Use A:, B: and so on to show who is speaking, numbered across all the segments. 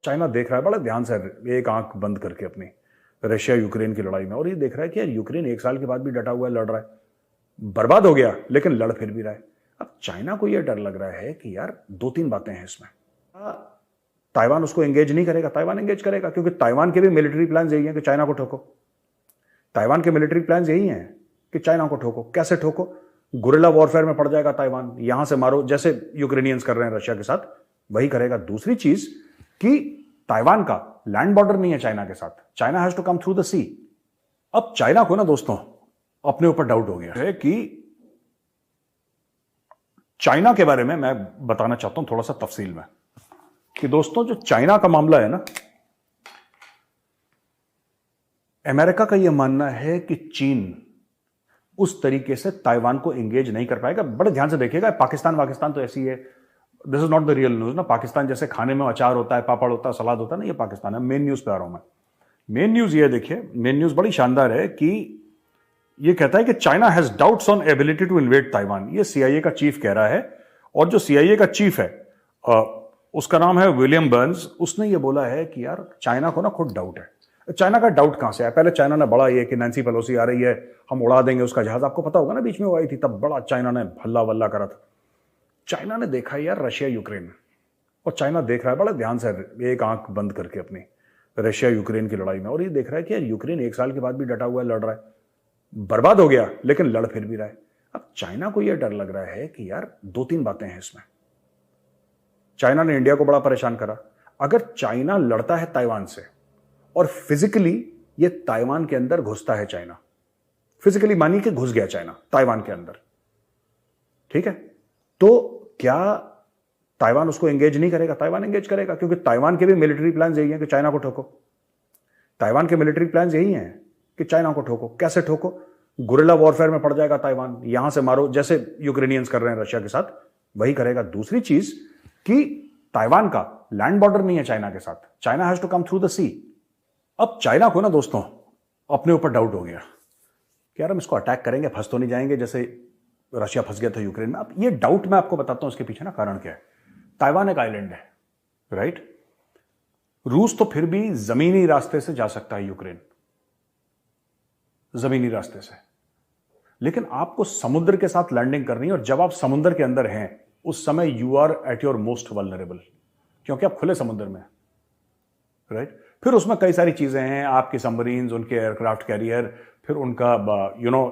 A: China देख रहा है बड़ा ध्यान से, एक आंख बंद करके अपनी, रशिया यूक्रेन की लड़ाई में, और ये देख रहा है कि यार यूक्रेन 1 साल के बाद भी डटा हुआ है, लड़ रहा है, बर्बाद हो गया लेकिन लड़ फिर भी रहा है। अब चाइना को यह डर लग रहा है कि यार 2-3 बातें हैं इसमें। ताइवान उसको एंगेज नहीं करेगा, ताइवान एंगेज करेगा, क्योंकि ताइवान के भी मिलिट्री प्लान यही है कि चाइना को ठोको। ताइवान के मिलिट्री प्लान यही है कि चाइना को ठोको। कैसे ठोको? गुरिल्ला वॉरफेयर में पड़ जाएगा ताइवान, यहां से मारो, जैसे यूक्रेनियंस कर रहे हैं रशिया के साथ, वही करेगा। दूसरी चीज कि ताइवान का लैंड बॉर्डर नहीं है चाइना के साथ, China has to come through the sea. अब चाइना को ना दोस्तों अपने ऊपर डाउट हो गया है कि चाइना के बारे में मैं बताना चाहता हूं थोड़ा सा तफसील में, कि दोस्तों जो चाइना का मामला है ना, अमेरिका का यह मानना है कि चीन उस तरीके से ताइवान को एंगेज नहीं कर पाएगा। बड़े ध्यान से देखिएगा, पाकिस्तान तो ऐसी है, this is not the real news ना। पाकिस्तान जैसे खाने में अचार होता है, पापड़ होता है, सलाद होता है ना, ये पाकिस्तान है। मेन न्यूज पे आ रहा हूं मैं। मेन न्यूज ये देखिए, मेन न्यूज बड़ी शानदार है कि ये कहता है कि China has doubts on ability to invade Taiwan. ये सीआईए का चीफ कह रहा है, और जो सीआईए का चीफ है उसका नाम है विलियम बर्न्स। उसने ये बोला है कि यार चाइना को ना खुद डाउट है। चाइना का डाउट कहां से आया? पहले चाइना ने बड़ा ये कि नैन्सी पेलोसी आ रही है, हम उड़ा देंगे उसका जहाज, आपको पता होगा ना, बीच में वो आई थी, तब बड़ा चाइना ने हल्ला वल्ला करा था। चाइना ने देखा यार रशिया यूक्रेन, और चाइना देख रहा है बड़ा ध्यान से, एक आंख बंद करके अपनी, रशिया यूक्रेन की लड़ाई में, और ये देख रहा है कि यार यूक्रेन 1 साल के बाद भी डटा हुआ है, लड़ रहा है, बर्बाद हो गया लेकिन लड़ फिर भी रहा है। अब चाइना को यह डर लग रहा है कि यार 2-3 बातें हैं इसमें। चाइना ने इंडिया को बड़ा परेशान करा। अगर चाइना लड़ता है ताइवान से और फिजिकली ये ताइवान के अंदर घुसता है, चाइना फिजिकली मानिए कि घुस गया चाइना ताइवान के अंदर, ठीक है, तो क्या ताइवान उसको एंगेज नहीं करेगा? ताइवान एंगेज करेगा, क्योंकि ताइवान के भी मिलिट्री प्लान यही है कि चाइना को ठोको। ताइवान के मिलिट्री प्लान यही है कि चाइना को ठोको। कैसे ठोको? गुरिल्ला वॉरफेयर में पड़ जाएगा ताइवान, यहां से मारो, जैसे यूक्रेनियंस कर रहे हैं रशिया के साथ, वही करेगा। दूसरी चीज कि ताइवान का लैंड बॉर्डर नहीं है चाइना के साथ, China has to come through the sea. अब चाइना को ना दोस्तों अपने ऊपर डाउट हो गया कि यार हम इसको अटैक करेंगे, फंस तो नहीं जाएंगे जैसे रशिया फंस गया था यूक्रेन में। अब ये डाउट मैं आपको बताता हूं इसके पीछे ना कारण क्या है। ताइवान एक आइलैंड है, राइट? रूस तो फिर भी जमीनी रास्ते से जा सकता है यूक्रेन, जमीनी रास्ते से, लेकिन आपको समुद्र के साथ लैंडिंग करनी है, और जब आप समुद्र के अंदर हैं उस समय you are at your most vulnerable, क्योंकि आप खुले समुद्र में, राइट? फिर उसमें कई सारी चीजें हैं, आपके सबमरीन्स, उनके एयरक्राफ्ट कैरियर, फिर उनका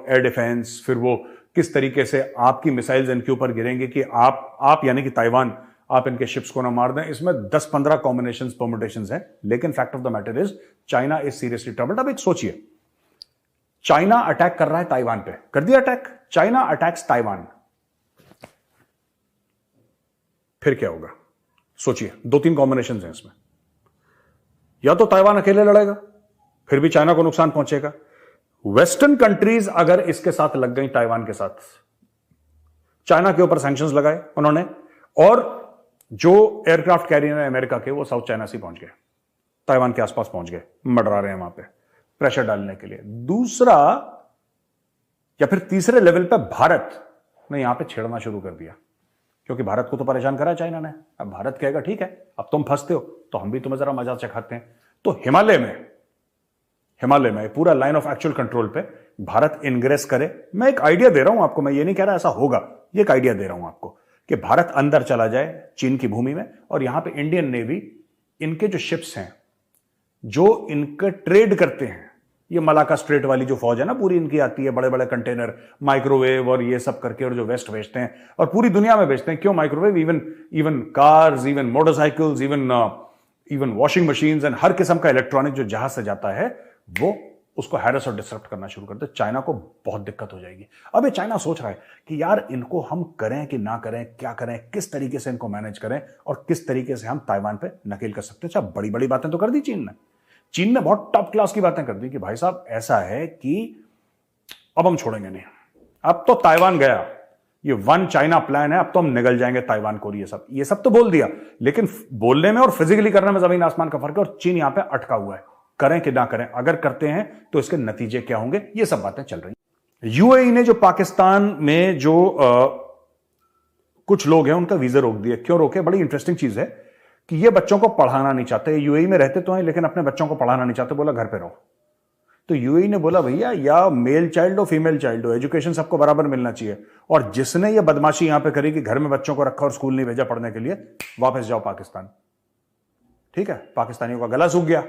A: एयर डिफेंस, फिर वो किस तरीके से आपकी मिसाइल्स इनके ऊपर गिरेंगे कि आप यानी कि ताइवान, आप इनके शिप्स को ना मार दें। इसमें 10-15 कॉम्बिनेशंस, परम्यूटेशंस हैं, लेकिन fact of the matter is China is seriously troubled. अब एक सोचिए, चाइना अटैक कर रहा है ताइवान पे, कर दिया अटैक, चाइना अटैक्स ताइवान, फिर क्या होगा? सोचिए, 2-3 कॉम्बिनेशंस हैं इसमें। या तो ताइवान अकेले लड़ेगा, फिर भी चाइना को नुकसान पहुंचेगा। वेस्टर्न कंट्रीज अगर इसके साथ लग गई, ताइवान के साथ, चाइना के ऊपर सैंक्शंस लगाए उन्होंने, और जो एयरक्राफ्ट कैरियर है अमेरिका के, वो साउथ चाइना सी पहुंच गए, ताइवान के आसपास पहुंच गए, मंडरा रहे हैं वहां पे प्रेशर डालने के लिए। दूसरा या फिर तीसरे लेवल पे भारत ने यहां पे छेड़ना शुरू कर दिया, क्योंकि भारत को तो परेशान करा चाइना ने। अब भारत कहेगा ठीक है, अब तुम फंसते हो तो हम भी तुम्हें जरा मजा चखाते हैं। तो हिमालय में पूरा लाइन ऑफ एक्चुअल कंट्रोल पे भारत इनग्रेस करे। मैं एक आइडिया दे रहा हूं आपको, मैं ये नहीं कह रहा ऐसा होगा, ये एक आइडिया दे रहा हूं आपको कि भारत अंदर चला जाए चीन की भूमि में, और यहां पे इंडियन नेवी, इनके जो शिप्स हैं जो इनके ट्रेड करते हैं, ये मलाका स्ट्रेट वाली जो फौज है ना पूरी, इनकी आती है, बड़े बड़े कंटेनर, माइक्रोवेव और ये सब करके, और जो वेस्ट भेजते हैं और पूरी दुनिया में भेजते हैं। क्यों microwave? Even cars, even motorcycles, even washing machines and हर किस्म का इलेक्ट्रॉनिक जो जहाज से जाता है, वो उसको हैरेस और डिसरप्ट करना शुरू करते। चाइना को बहुत दिक्कत हो जाएगी। अब ये चाइना सोच रहा है कि यार इनको हम करें कि ना करें, क्या करें, किस तरीके से इनको मैनेज करें, और किस तरीके से हम ताइवान पे नकेल कर सकते हैं। अच्छा, बड़ी बड़ी बातें तो कर दी चीन ने बहुत टॉप क्लास की बातें कर दी कि भाई साहब ऐसा है कि अब हम छोड़ेंगे नहीं, अब तो ताइवान गया, ये वन चाइना प्लान है, अब तो हम निगल जाएंगे ताइवान को। ये सब तो बोल दिया, लेकिन बोलने में और फिजिकली करने में जमीन आसमान का फर्क है, और चीन यहां पे अटका हुआ है। करें कि ना करें, अगर करते हैं तो इसके नतीजे क्या होंगे, ये सब बातें चल रही। यूएई ने जो पाकिस्तान में जो कुछ लोग हैं उनका वीजा रोक दिया। क्यों रोके? बड़ी इंटरेस्टिंग चीज है कि ये बच्चों को पढ़ाना नहीं चाहते, यूएई में रहते तो हैं लेकिन अपने बच्चों को पढ़ाना नहीं चाहते, बोला घर पे रहो। तो यूएई ने बोला भैया या मेल चाइल्ड हो फीमेल चाइल्ड हो, एजुकेशन सबको बराबर मिलना चाहिए, और जिसने ये बदमाशी यहां पे करी कि घर में बच्चों को रखा और स्कूल नहीं भेजा पढ़ने के लिए, वापस जाओ पाकिस्तान। ठीक है, पाकिस्तानियों का गला सूख गया,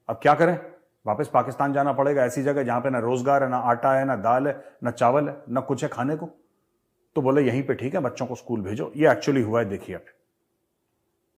A: अब क्या करें, वापस पाकिस्तान जाना पड़ेगा, ऐसी जगह जहां पे ना रोजगार है, ना आटा है, ना दाल है, ना चावल है, ना कुछ है खाने को। तो बोले यहीं पे ठीक है, बच्चों को स्कूल भेजो। ये एक्चुअली हुआ है, देखिए अब।